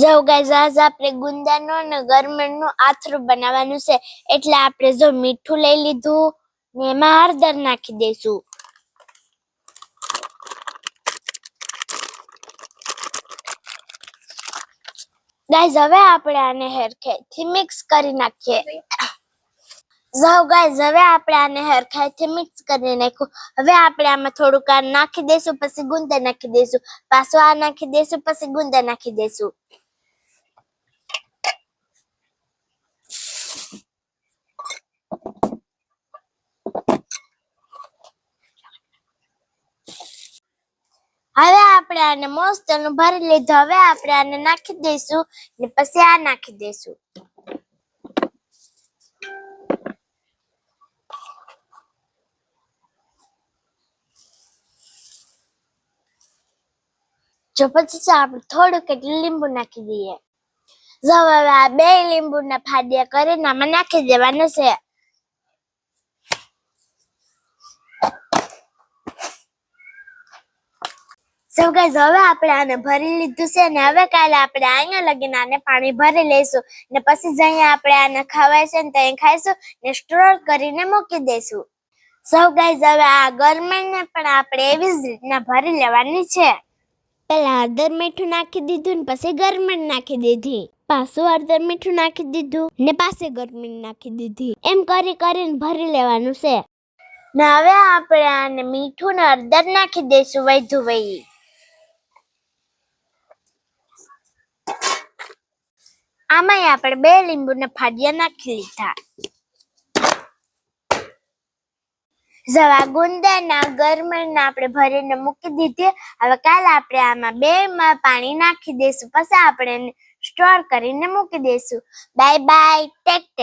જો ગાઈઝ આજ આપણે ગુંદાનો અને ગરમણનું આથરું બનાવવાનું છે, એટલે આપણે જો મીઠું લઈ લીધું ને એમાં હળદર નાખી દઈશું. ગાઈઝ હવે આપણે આને હરખેથી મિક્સ કરી નાખીએ. જો ગાઈઝ હવે આપણે આને હરખેથી મિક્સ કરી નાખ્યું. હવે આપણે આમાં થોડુંક આ નાખી દઈશું, પછી ગુંદા નાખી દઈશું, પાછું આ નાખી દઈશું, પછી ગુંદા નાખી દઈશું. હવે આપણે આને મસ્ત ભરી લીધું. હવે આપણે આને નાખી દઈશું ને પછી આ નાખી દઈશું. જો પછી આપણે થોડુંક એટલું લીંબુ નાખી દઈએ. જો હવે આ 2 લીંબુના ફાડિયા કરીને આમાં નાખી દેવાનું છે. So guys, હવે આપણે આને ભરી લીધું છે ને હવે કાલે આપણે અહીંયા લગીને આને પાણી ભરી લઈશું ને પછી જઈએ આપણે આને ખવાય છે ને ત્યાં ખાઈશું ને સ્ટોર કરીને મૂકી દઈશું. So guys, હવે આ ગરમણને પણ આપણે એવી જ રીતના ભરી લેવાની છે. પહેલા હળદર મીઠું નાખી દીધું ને પછી ગરમણ નાખી દીધી, પાછું હળદર મીઠું નાખી દીધું ને પાછી ગરમણ નાખી દીધી, એમ કરીને ભરી લેવાનું છે. ને હવે આપણે આને મીઠું ને હળદર નાખી દઈશું વધુ વહી. આમાં આપણે 2 લીંબુના ફાડિયા નાખી લીધા. જવા ગુંદાના ગરમણના આપણે ભરીને મૂકી દીધી. હવે કાલે આપણે આમાં 2 પાણી નાખી દઈશું, પછી આપણે સ્ટોર કરીને મૂકી દઈશું. Bye bye, take tech.